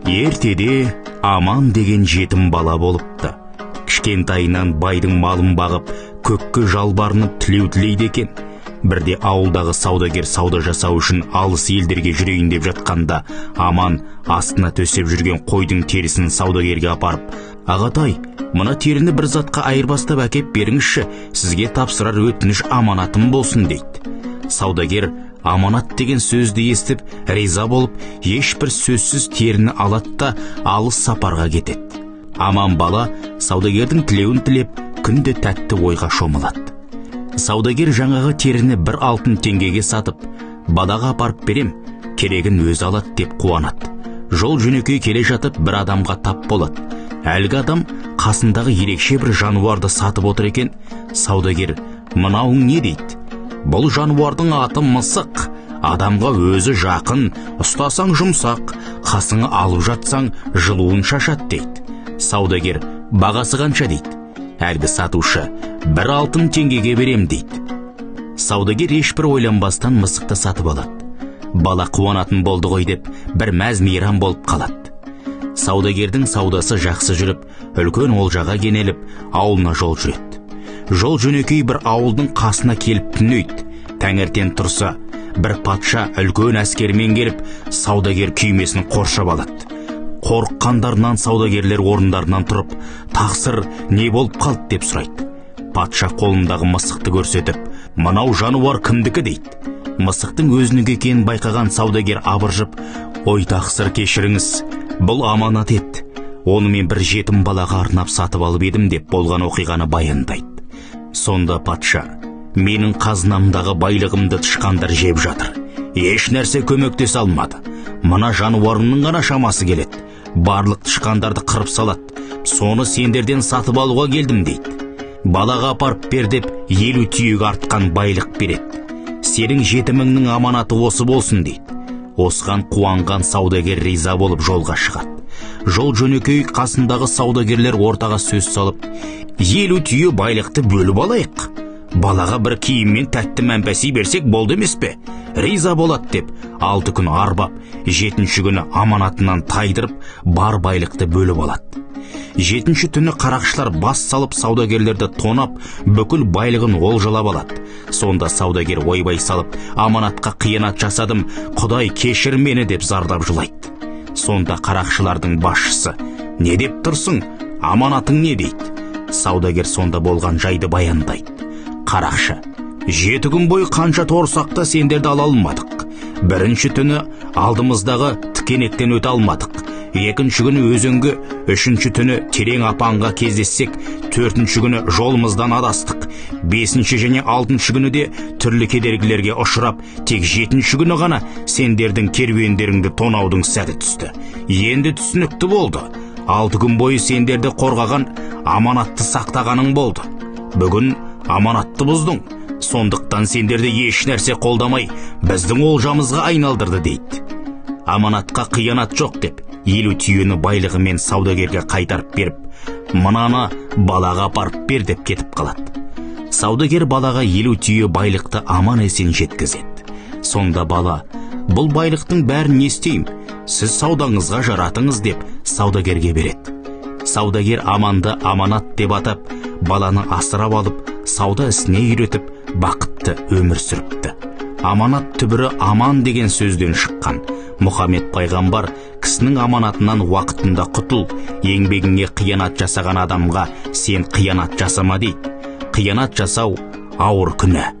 Ертеде Аман деген жетім бала болыпты. Кішкентайынан байдың малын бағып, көкке жалбарынып тілеу тілейді екен. Бірде ауылдағы саудагер сауда жасау үшін алыс елдерге жүрейін деп жатқанда, Аман астына төсеп жүрген қойдың терісін саудагерге апарып, «Ағатай, мына теріні бір затқа айырбастап әкеп беріңізші, сізге тапсырар өтініш аманатым болсын» дейді. Саудагер аманат деген сөзді естіп, риза болып, ешбір сөзсіз теріні алады да алыс сапарға кетеді. Аман бала саудагердің тілеуін тілеп, күнде тәтті ойға шомылады. Саудагер жаңағы теріні бір алтын теңгеге сатып, балаға апарып берем, керегін өзі алады деп қуанады. Жол жөнекей келе жатып бір адамға тап болады. Әлгі адам қасындағы ерекше бір жануарды сатып отыр екен. Саудагер, «Мынауың не?» дейді. «Бұл жануардың аты мысық. Адамға өзі жақын, ұстасаң жұмсақ, қасыңа алып жатсаң жылуын шашады» дейді. Саудагер, «Бағасы қанша?» дейді. Әлгі сатушы, «1 алтын теңгеге берем» дейді. Саудагер ешбір ойланбастан мысықты сатып алады. Бала қуанатын болды ғой деп бір мәз-мейрам болып қалады. Саудагердің саудасы жақсы жүріп, үлкен олжаға кенеліп, ауылына жол жүреді. Жол жөнекей бір ауылдың қасына келіп түнейді. Таңертең тұрса, бір патша үлкен әскермен келіп, саудагер күймесін қоршап алады. Қорыққандарынан саудагерлер орындарынан тұрып, «Тақсыр, не болып қалды?» деп сұрайды. Патша қолындағы мысықты көрсетіп, «Мынау жануар кімдікі?» дейді. Мысықтың өзінікі екенін байқаған саудагер абыржып, «Ой, тақсыр, кешіріңіз, бұл аманат еді. Оны мен бір жетім балаға арнап сатып алып едім» деп болған оқиғаны баяндайды. Сонда патша, «Менің қазынамдағы байлығымды тышқандар жеп жатыр. Еш нәрсе көмектесе алмады. Мына жануарымның ғана шамасы келеді. Барлық тышқандарды қырып салады. Соны сендерден сатып алуға келдім» дейді. «Балаға апарып бер» деп 50 түйеге артқан байлық береді. «Сенің жетіміңнің аманаты осы болсын» дейді. Осыған қуанған саудагер риза болып жолға шығады. Жол жөнекей қасындағы саудагерлер ортаға сөз салып, 50 түйе байлықты бөліп алайық. Балаға бір киім мен тәтті мәмпәси берсек болды емес пе? Риза болады деп 6 күн арбап, 7-ші күні аманатынан тайдырып, бар байлықты бөліп алады. 7-ші түні қарақшылар бас салып саудагерлерді тонап, бүкіл байлығын олжалап алады. Сонда саудагер ойбай салып, «Аманатқа қиянат жасадым, Құдай кешір мені» деп зардап жылайды. Сонда қарақшылардың басшысы, «Не деп тұрсың? Аманатың не?» дейді. Саудагер сонда болған жайды баяндайды. Қарақшы, «7 күн бойы қанша торсақ та сендерді ала алмадық. 1-ші түні алдымыздағы тікенектен өте алмадық. 2-ші күні өзенге, 3-ші түні терең апанға кездессек, 4-ші күні жолымыздан адастық. 5-ші және 6-ші күні де түрлі кедергілерге ұшырап, тек 7-ші күні ғана сендердің керуендеріңді тонаудың сәті түсті. Енді түсінікті болды. 6 күн бойы сендерді қорғаған, аманатты сақтағаның болды. Бүгін аманатты бұздың. Сондықтан сендерді еш нәрсе қолдамай, біздің олжамызға айналдырды» дейді. Аманатқа қиянат жоқ деп 50 түйені байлығымен саудагерге қайтарып беріп, «Мынаны балаға апарып бер» деп кетіп қалады. Саудагер балаға 50 түйе байлықты аман есен жеткізеді. Сонда бала, «Бұл байлықтың бәрін не істеймін? Сіз саудаңызға жаратыңыз» деп саудагерге береді. Саудагер Аманды аманат деп атап, баланы асырап алып, сауда ісіне үйретіп, бақытты өмір сүріпті. Аманат түбірі аман деген сөзден шыққан. Мұхаммед пайғамбар кісінің аманатынан уақытында құтыл, еңбегіңе қиянат жасаған адамға сен қиянат жасама дейді. Қиянат жасау ауыр күнә.